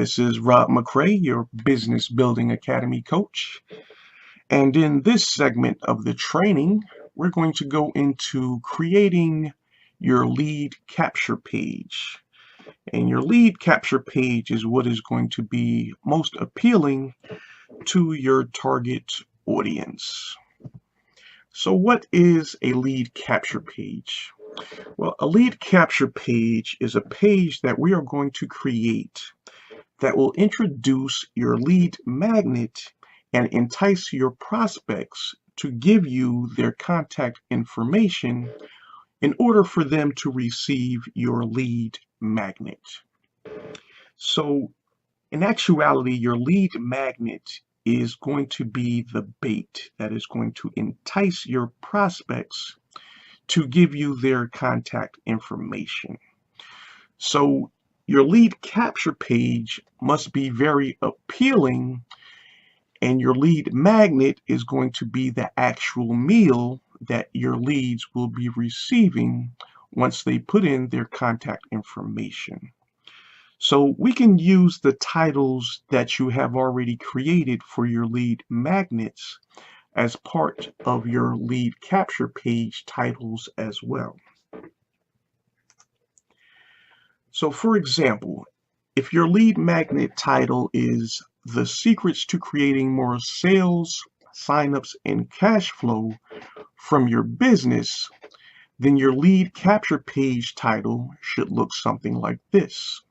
This is Rob McCray, your Business Building Academy coach. And in this segment of the training, we're going to go into creating your lead capture page. And your lead capture page is what is going to be most appealing to your target audience. So what is a lead capture page? Well, a lead capture page is a page that we are going to create that will introduce your lead magnet and entice your prospects to give you their contact information in order for them to receive your lead magnet. So in actuality, your lead magnet is going to be the bait that is going to entice your prospects to give you their contact information. So your lead capture page must be very appealing, and your lead magnet is going to be the actual meal that your leads will be receiving once they put in their contact information. So we can use the titles that you have already created for your lead magnets as part of your lead capture page titles as well. So for example, if your lead magnet title is The Secrets to Creating More Sales, Signups, and Cash Flow from Your Business, then your lead capture page title should look something like this.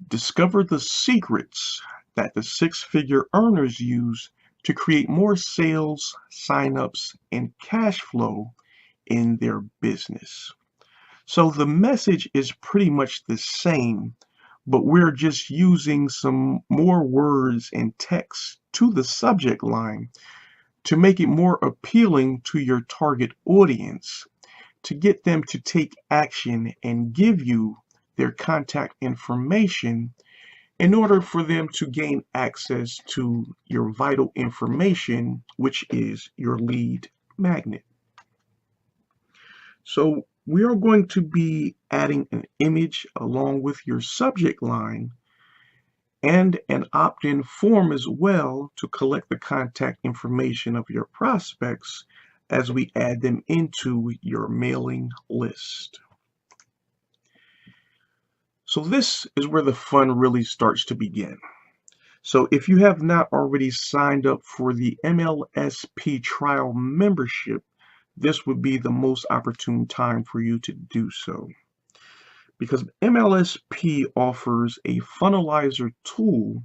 Discover the secrets that the six-figure earners use to create more sales, signups, and cash flow in their business. So the message is pretty much the same, but we're just using some more words and text to the subject line to make it more appealing to your target audience, to get them to take action and give you their contact information in order for them to gain access to your vital information, which is your lead magnet. So we are going to be adding an image along with your subject line and an opt-in form as well to collect the contact information of your prospects as we add them into your mailing list. So this is where the fun really starts to begin. So if you have not already signed up for the MLSP trial membership, this would be the most opportune time for you to do so. Because MLSP offers a funnelizer tool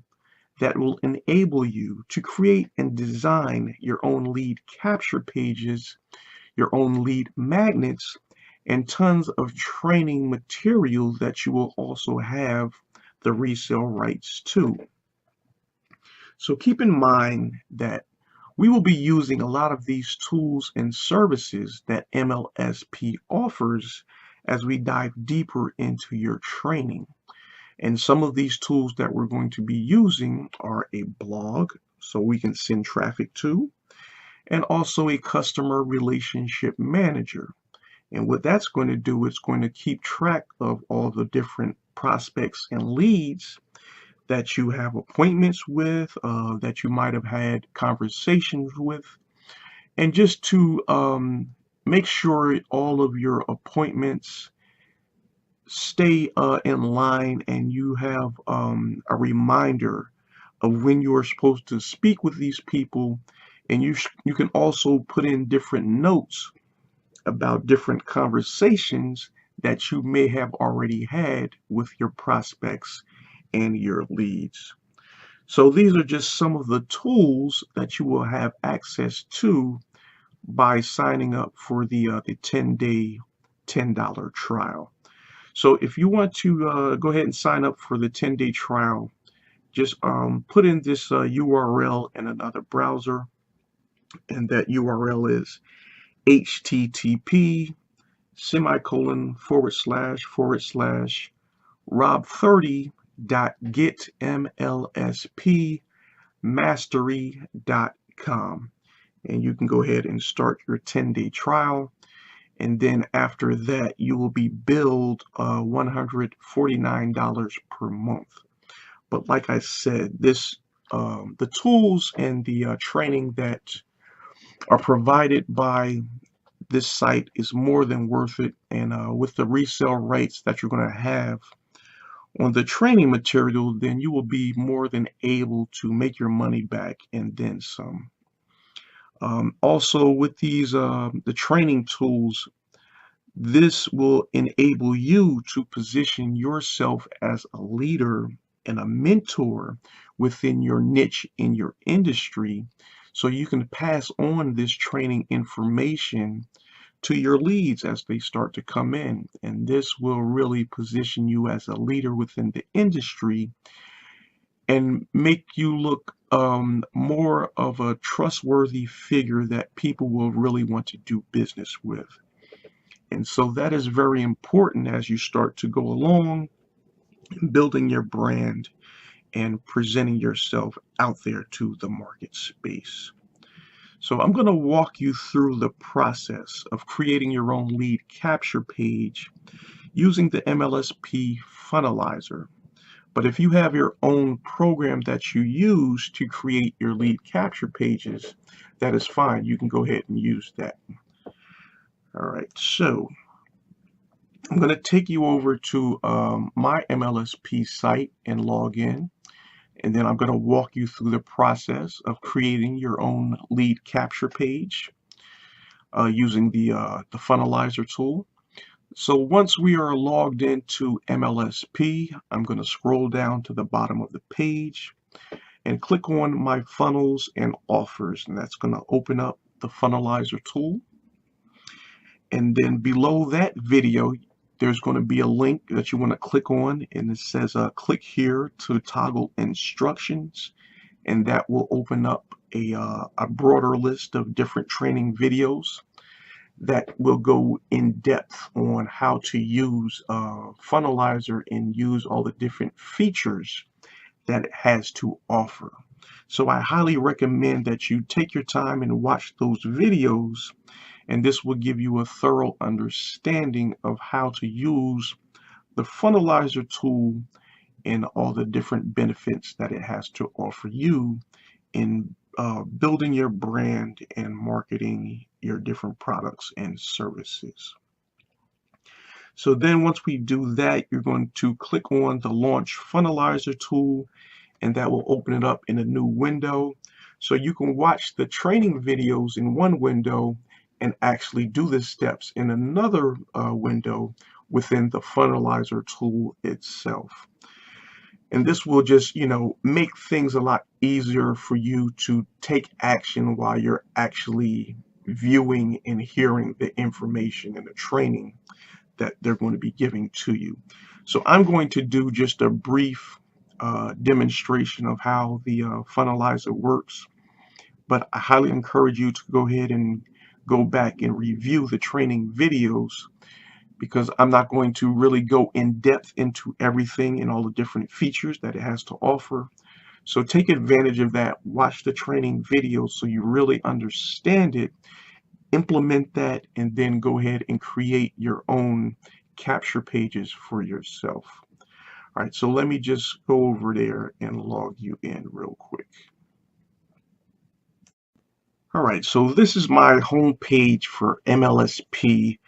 that will enable you to create and design your own lead capture pages, your own lead magnets, and tons of training material that you will also have the resale rights to. So keep in mind that we will be using a lot of these tools and services that MLSP offers as we dive deeper into your training. And some of these tools that we're going to be using are a blog, so we can send traffic to, and also a customer relationship manager. And what that's going to do is going to keep track of all the different prospects and leads that you have appointments with, that you might have had conversations with, and just to make sure all of your appointments stay in line and you have a reminder of when you are supposed to speak with these people. And you can also put in different notes about different conversations that you may have already had with your prospects and your leads. So these are just some of the tools that you will have access to by signing up for the 10-day $10 trial. So if you want to go ahead and sign up for the 10-day trial, just put in this URL in another browser, and that URL is http://rob30.getmlspmastery.com. And you can go ahead and start your 10-day trial. And then after that, you will be billed $149 per month. But like I said, the tools and the training that are provided by this site is more than worth it. And with the resale rates that you're going to have on the training material, then you will be more than able to make your money back and then some. Also, with these the training tools, this will enable you to position yourself as a leader and a mentor within your niche in your industry, so you can pass on this training information to your leads as they start to come in. And this will really position you as a leader within the industry and make you look more of a trustworthy figure that people will really want to do business with. And so that is very important as you start to go along building your brand and presenting yourself out there to the market space. So I'm going to walk you through the process of creating your own lead capture page using the MLSP Funnelizer. But if you have your own program that you use to create your lead capture pages, that is fine. You can go ahead and use that. All right, so I'm going to take you over to my MLSP site and log in. And then I'm going to walk you through the process of creating your own lead capture page using the Funnelizer tool. So once we are logged into MLSP, I'm going to scroll down to the bottom of the page and click on my funnels and offers, and that's going to open up the Funnelizer tool. And then below that video, there's going to be a link that you want to click on, and it says click here to toggle instructions, and that will open up a broader list of different training videos that will go in depth on how to use Funnelizer and use all the different features that it has to offer. So I highly recommend that you take your time and watch those videos, and this will give you a thorough understanding of how to use the Funnelizer tool and all the different benefits that it has to offer you in building your brand and marketing your different products and services. So then once we do that, you're going to click on the Launch Funnelizer tool, and that will open it up in a new window. So you can watch the training videos in one window and actually do the steps in another window within the Funnelizer tool itself. And this will just, make things a lot easier for you to take action while you're actually viewing and hearing the information and the training that they're going to be giving to you. So I'm going to do just a brief demonstration of how the Funnelizer works, but I highly encourage you to go ahead and go back and review the training videos, because I'm not going to really go in depth into everything and all the different features that it has to offer. So take advantage of that, watch the training videos so you really understand it, implement that, and then go ahead and create your own capture pages for yourself. All right, so let me just go over there and log you in real quick. All right, so this is my home page for MLSP,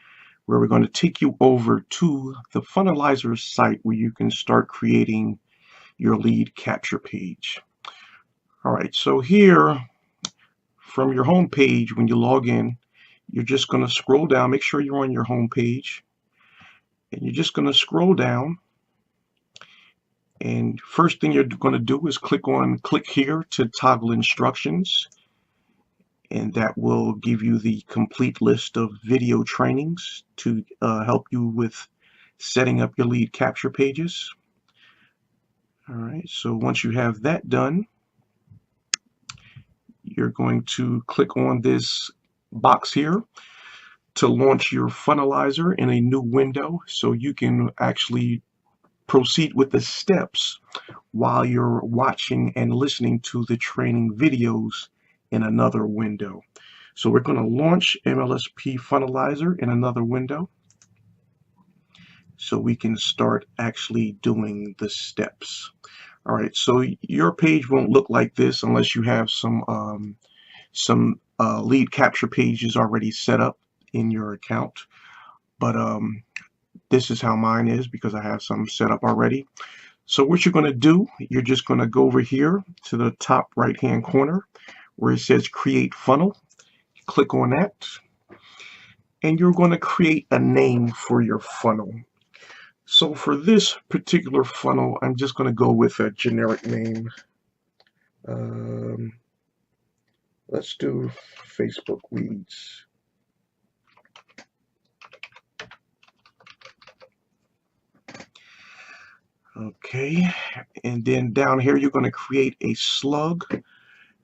where we're going to take you over to the Funnelizer site where you can start creating your lead capture page. All right, so here from your home page, when you log in, you're just going to scroll down, make sure you're on your home page, and you're just going to scroll down. And first thing you're going to do is click here to toggle instructions. And that will give you the complete list of video trainings to help you with setting up your lead capture pages. All right, so once you have that done, you're going to click on this box here to launch your Funnelizer in a new window, so you can actually proceed with the steps while you're watching and listening to the training videos in another window. So we're going to launch MLSP Funnelizer in another window so we can start actually doing the steps. All right, so your page won't look like this unless you have some lead capture pages already set up in your account. But this is how mine is because I have some set up already. So what you're going to do, you're just going to go over here to the top right hand corner where it says create funnel. Click on that, and you're going to create a name for your funnel. So for this particular funnel, I'm just going to go with a generic name. Let's do Facebook leads. Okay, and then down here you're going to create a slug.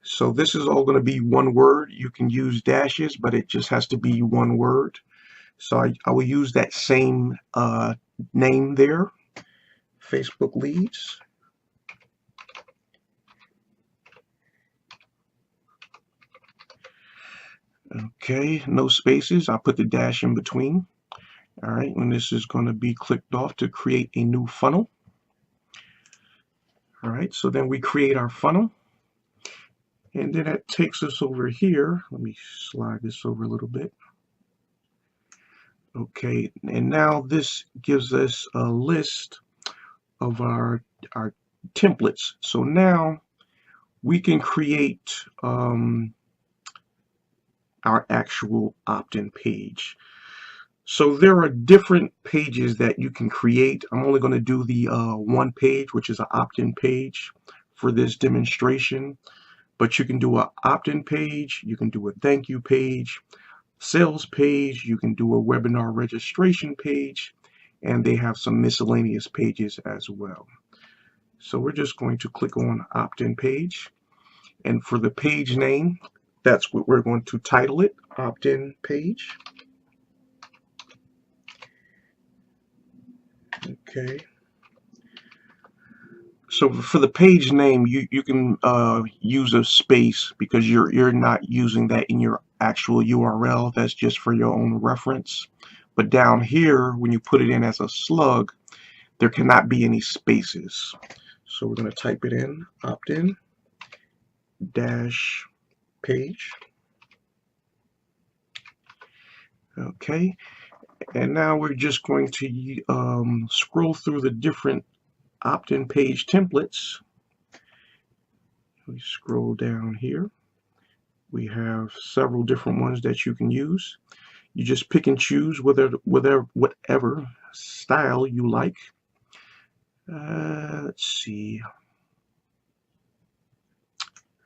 So this is all going to be one word. You can use dashes, but it just has to be one word. So I will use that same name there, Facebook leads. Okay, no spaces. I'll put the dash in between. All right, and this is going to be clicked off to create a new funnel. All right, so then we create our funnel. And then that takes us over here. Let me slide this over a little bit. Okay, and now this gives us a list of our templates. So now we can create our actual opt-in page. So there are different pages that you can create. I'm only going to do the one page, which is an opt-in page for this demonstration. But you can do an opt-in page, you can do a thank you page, sales page, you can do a webinar registration page, and they have some miscellaneous pages as well. So we're just going to click on opt-in page, and for the page name, that's what we're going to title it, opt-in page. Okay. So for the page name, you can use a space because you're not using that in your actual URL. That's just for your own reference. But down here, when you put it in as a slug, there cannot be any spaces. So we're going to type it in, opt-in dash page. Okay, and now we're just going to scroll through the different opt-in page templates. We scroll down here. We have several different ones that you can use. You just pick and choose whatever style you like. Let's see.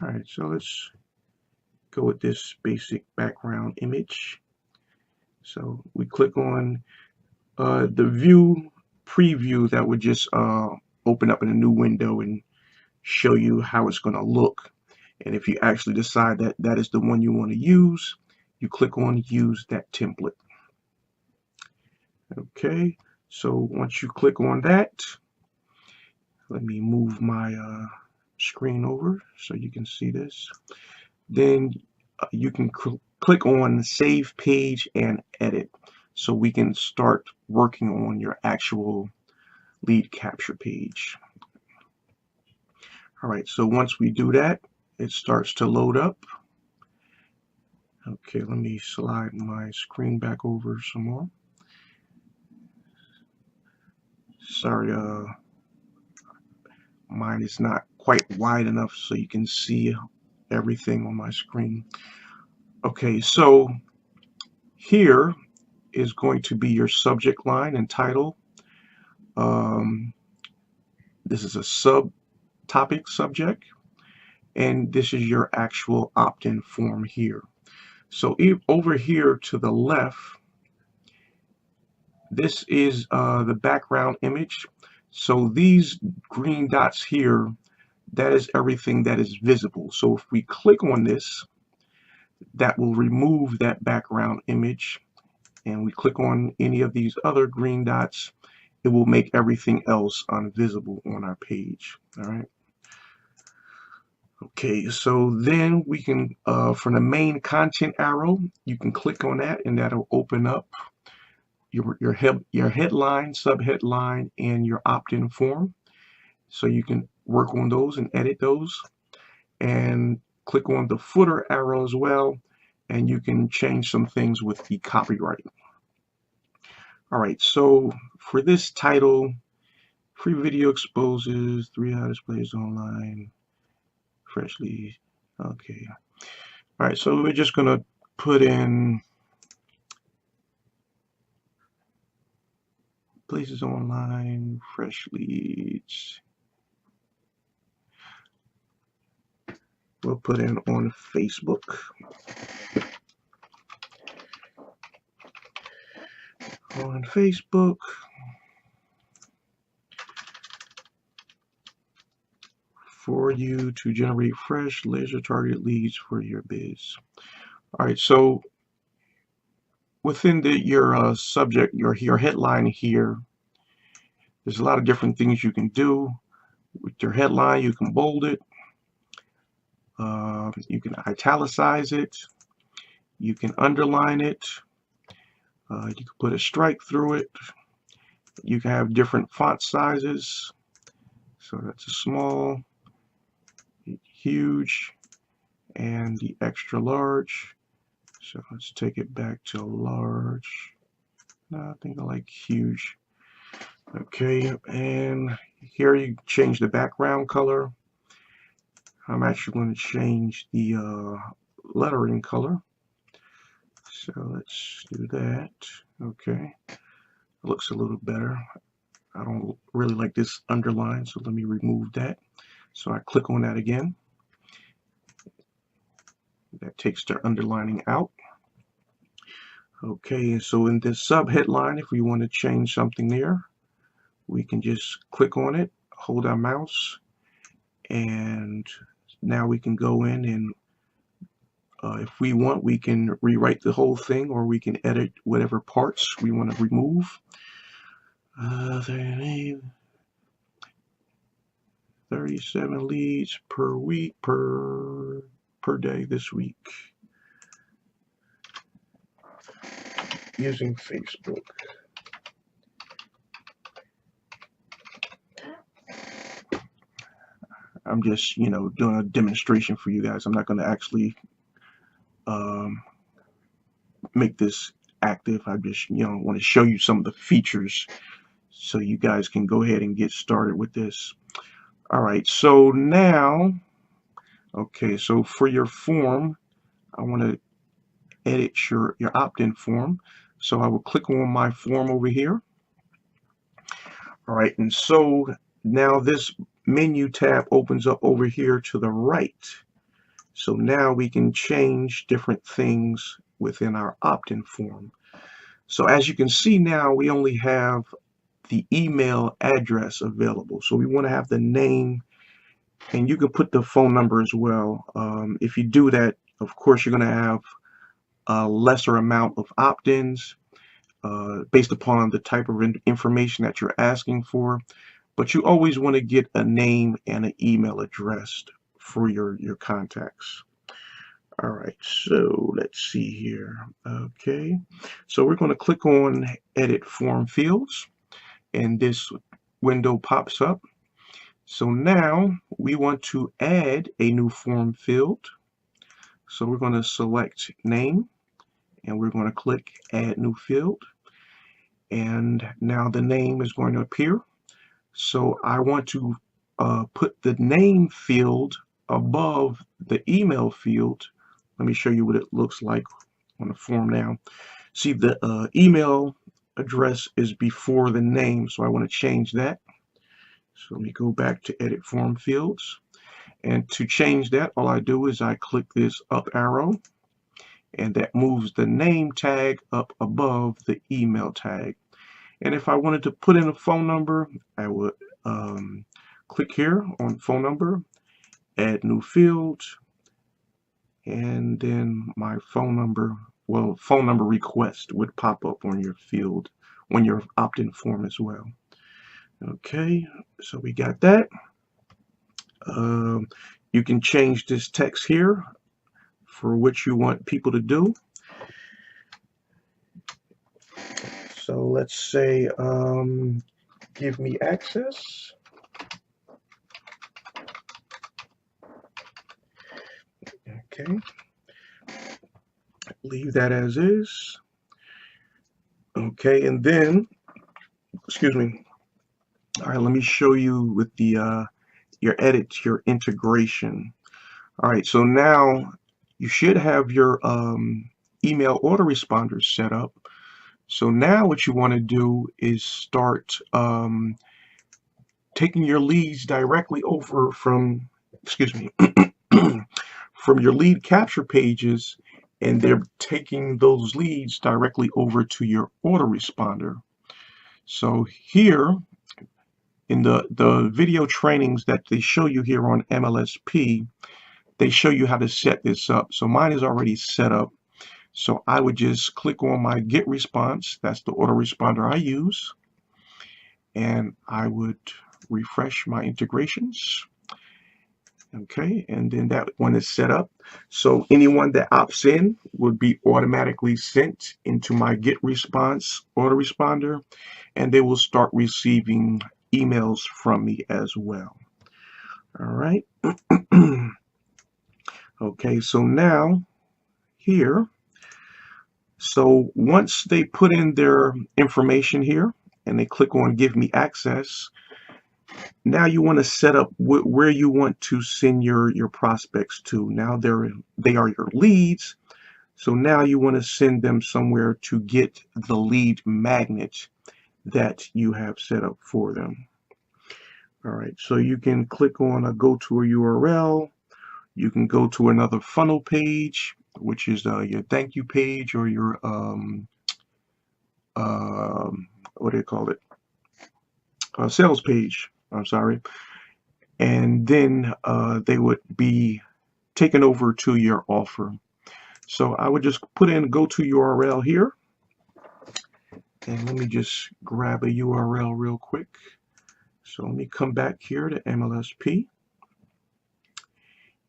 All right, so let's go with this basic background image. So we click on the view preview that would just open up in a new window and show you how it's going to look. And if you actually decide that that is the one you want to use, you click on use that template. Okay, so once you click on that, let me move my screen over so you can see this. Then you can click on save page and edit so we can start working on your actual lead capture page. All right, so once we do that, it starts to load up. Okay, let me slide my screen back over some more. Sorry, mine is not quite wide enough so you can see everything on my screen. Okay, so here is going to be your subject line and title. This is a subtopic subject, and this is your actual opt-in form here. So over here to the left, this is the background image. So these green dots here, that is everything that is visible. So if we click on this, that will remove that background image, and we click on any of these other green dots, it will make everything else invisible on our page. All right. Okay, so then we can, from the main content arrow, you can click on that, and that'll open up your headline, subheadline, and your opt-in form. So you can work on those and edit those, and click on the footer arrow as well, and you can change some things with the copyright. All right, so for this title, free video exposes 3 hottest plays online, freshly, okay. All right, so we're just gonna put in places online, fresh leads. We'll put in on Facebook. On Facebook. For you to generate fresh laser targeted leads for your biz. All right, so within your subject, your headline here, there's a lot of different things you can do with your headline. You can bold it, you can italicize it, you can underline it, you can put a strike through it, you can have different font sizes. So that's a small, huge, and the extra large. So let's take it back to large. No, I think I like huge. Okay, and here you change the background color. I'm actually going to change the lettering color. So let's do that. Okay, it looks a little better. I don't really like this underline, so let me remove that. So I click on that again. That takes the underlining out. Okay, so in this sub headline, if we want to change something there, we can just click on it, hold our mouse, and now we can go in and if we want, we can rewrite the whole thing, or we can edit whatever parts we want to remove. 37 leads per week, per day this week using Facebook. I'm just, doing a demonstration for you guys. I'm not going to actually make this active. I just, want to show you some of the features so you guys can go ahead and get started with this. All right, so now, okay, so for your form, I want to edit your opt-in form. So I will click on my form over here. All right, and so now this menu tab opens up over here to the right. So now we can change different things within our opt-in form. So as you can see now, we only have the email address available. So we want to have the name, and you can put the phone number as well. If you do that, of course, you're going to have a lesser amount of opt-ins based upon the type of information that you're asking for. But you always want to get a name and an email address for your contacts. All right, so let's see here. Okay, so we're going to click on Edit Form Fields, and this window pops up. So now we want to add a new form field. So we're going to select Name, and we're going to click Add New Field. And now the name is going to appear. So I want to put the name field above the email field. Let me show you what it looks like on the form now. See, the email address is before the name, so I want to change that. So let me go back to Edit Form Fields. And to change that, all I do is I click this up arrow, and that moves the name tag up above the email tag. And if I wanted to put in a phone number, I would click here on phone number, add new field, and then my phone number, phone number request would pop up on your field, on your opt-in form as well. Okay, so we got that. You can change this text here for what you want people to do. So let's say, give me access. Okay, leave that as is. Okay, and then, excuse me. All right, let me show you with the your edits, your integration. All right, so now you should have your email autoresponders set up. So now what you want to do is start taking your leads directly over from, excuse me, from your lead capture pages, and they're taking those leads directly over to your autoresponder. So here in the video trainings that they show you here on MLSP, they show you how to set this up. So mine is already set up. So I would just click on my get response. That's the autoresponder I use. And I would refresh my integrations. Okay, and then that one is set up. So anyone that opts in would be automatically sent into my get response autoresponder, and they will start receiving emails from me as well. All right. Okay, so now here, so once they put in their information here and they click on give me access, now you want to set up where you want to send your prospects to. Now they are your leads. So now you want to send them somewhere to get the lead magnet that you have set up for them. All right, so you can click on a go to a URL. You can go to another funnel page, which is your thank you page, or your what do you call it? Sales page. I'm sorry. And then they would be taken over to your offer. So I would just put in go to URL here. And let me just grab a URL real quick. So let me come back here to MLSP.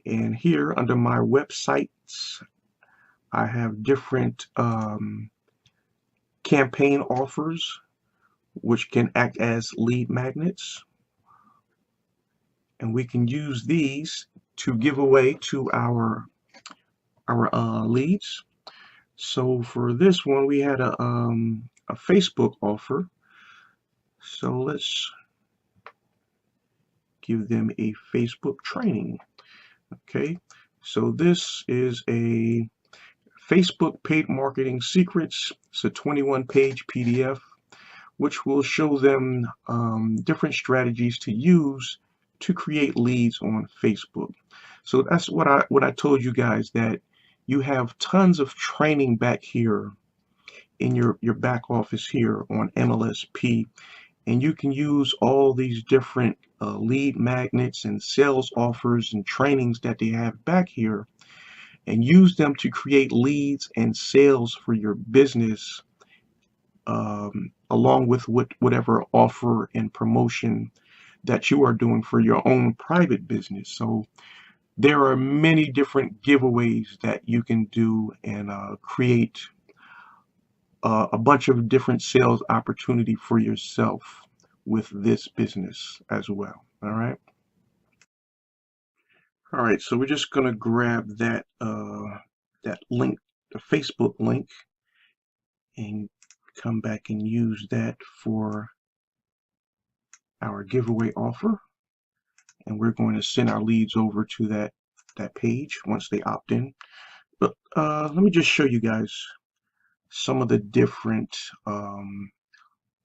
And here under my websites, I have different campaign offers, which can act as lead magnets. And we can use these to give away to our leads. So for this one, we had a Facebook offer. So let's give them a Facebook training. Okay, so this is a Facebook paid marketing secrets. It's a 21-page PDF, which will show them different strategies to use to create leads on Facebook. So that's what I told you guys, that you have tons of training back here in your back office here on MLSP, and you can use all these different lead magnets and sales offers and trainings that they have back here, and use them to create leads and sales for your business, along with whatever offer and promotion that you are doing for your own private business. So there are many different giveaways that you can do and create a bunch of different sales opportunity for yourself with this business as well. All right. All right. So we're just gonna grab that that link, the Facebook link, and come back and use that for our giveaway offer. And we're going to send our leads over to that page once they opt in. But let me just show you guys some of the different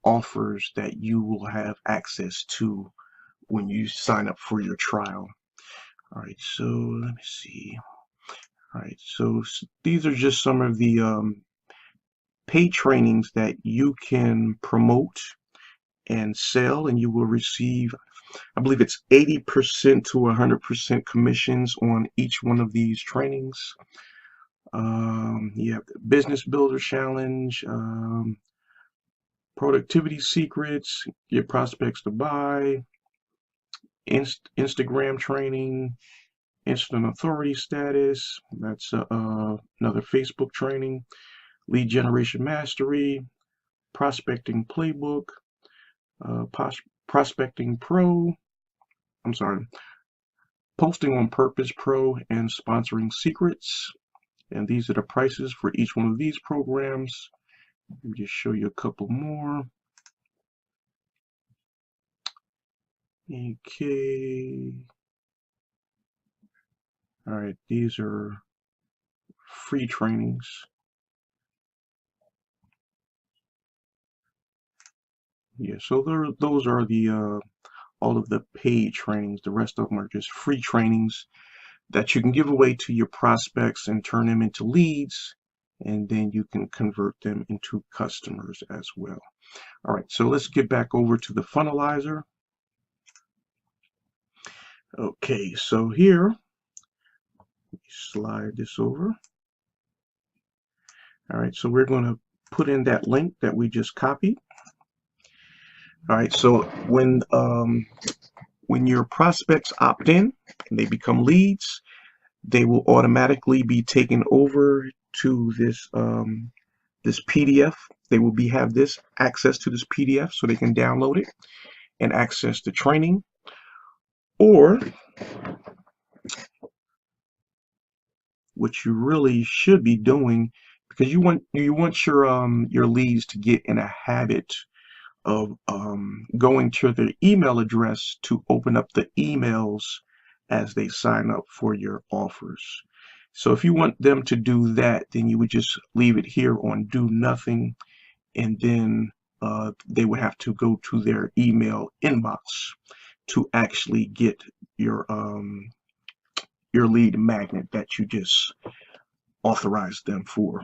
offers that you will have access to when you sign up for your trial. All right, so let me see. All right, so these are just some of the paid trainings that you can promote and sell, and you will receive, I believe it's 80% to 100% commissions on each one of these trainings. You have the Business Builder Challenge, Productivity Secrets, Get Prospects to Buy, Instagram training, Instant Authority Status, that's another Facebook training, Lead Generation Mastery, Prospecting Playbook, Prospecting Pro, I'm sorry, Posting on Purpose Pro and Sponsoring Secrets. And these are the prices for each one of these programs. Let me just show you a couple more. Okay. All right, these are free trainings. Yeah, so those are the all of the paid trainings. The rest of them are just free trainings that you can give away to your prospects and turn them into leads, and then you can convert them into customers as well. All right, so let's get back over to the funnelizer. Okay, so here, slide this over. All right, so we're going to put in that link that we just copied. All right, so when your prospects opt in and they become leads, they will automatically be taken over to this this PDF. They will have this access to this PDF so they can download it and access the training. Or what you really should be doing, because you want your leads to get in a habit of going to their email address to open up the emails as they sign up for your offers. So if you want them to do that, then you would just leave it here on do nothing, and then they would have to go to their email inbox to actually get your lead magnet that you just authorized them for.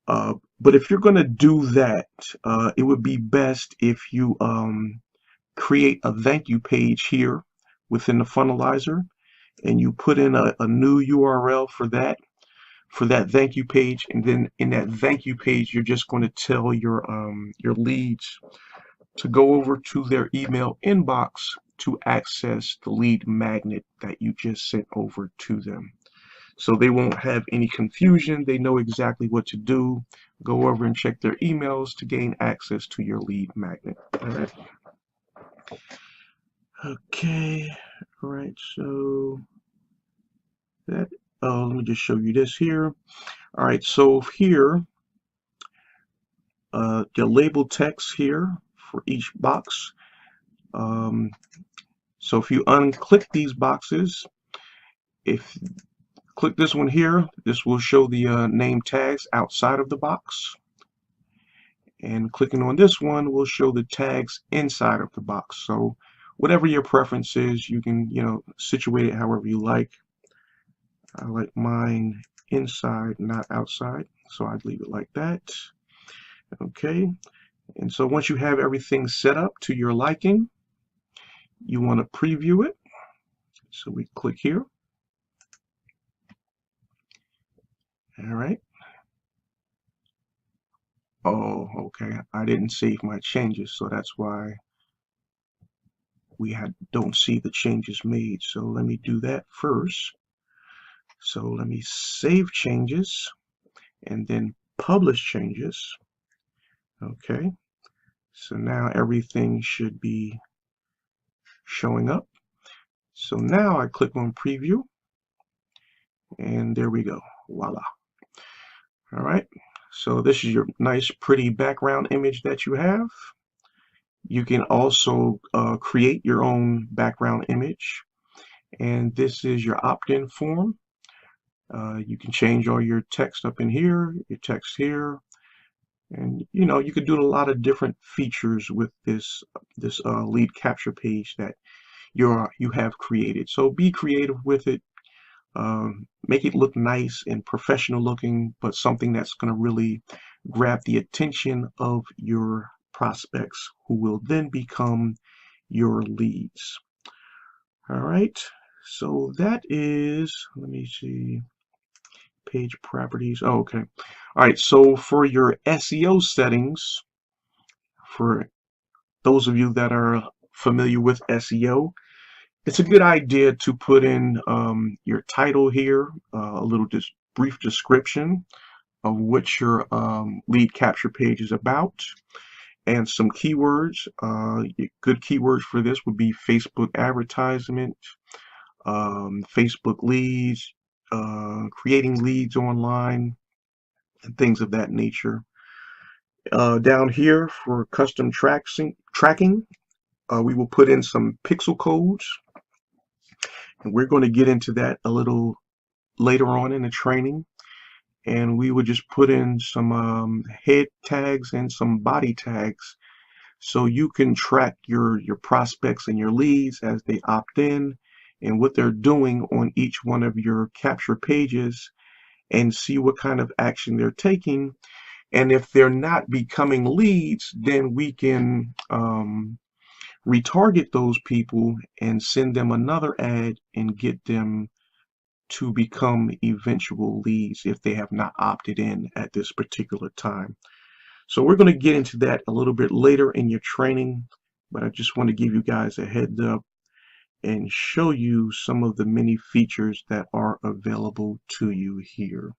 But if you're going to do that, it would be best if you create a thank you page here within the funnelizer, and you put in a new URL for that thank you page, and then in that thank you page you're just going to tell your leads to go over to their email inbox to access the lead magnet that you just sent over to them. So they won't have any confusion. They know exactly what to do. Go over and check their emails to gain access to your lead magnet. All right. Okay. All right. So that, let me just show you this here. All right. So here, the label text here for each box. So if you unclick these boxes, if click this one here, this will show the name tags outside of the box. And clicking on this one will show the tags inside of the box. So whatever your preference is, you can, situate it however you like. I like mine inside, not outside. So I'd leave it like that. Okay. And so once you have everything set up to your liking, you want to preview it. So we click here. All right. Oh, okay. I didn't save my changes, so that's why we don't see the changes made. So let me do that first. So let me save changes and then publish changes. Okay. So now everything should be showing up. So now I click on preview, and there we go. Voila. All right. So this is your nice, pretty background image that you have. You can also create your own background image. And this is your opt-in form. You can change all your text up in here, your text here. And you could do a lot of different features with this lead capture page that you have created. So be creative with it. Make it look nice and professional looking, but something that's going to really grab the attention of your prospects, who will then become your leads. All right, so that is, let me see, page properties. Oh, okay. All right, so for your SEO settings, for those of you that are familiar with SEO, it's a good idea to put in your title here, a little brief description of what your lead capture page is about, and some keywords. Good keywords for this would be Facebook advertisement, Facebook leads, creating leads online, and things of that nature. Down here for custom tracking, we will put in some pixel codes, and we're going to get into that a little later on in the training. And we would just put in some head tags and some body tags so you can track your prospects and your leads as they opt in and what they're doing on each one of your capture pages, and see what kind of action they're taking. And if they're not becoming leads, then we can retarget those people and send them another ad and get them to become eventual leads if they have not opted in at this particular time. So we're going to get into that a little bit later in your training, but I just want to give you guys a heads up and show you some of the many features that are available to you here.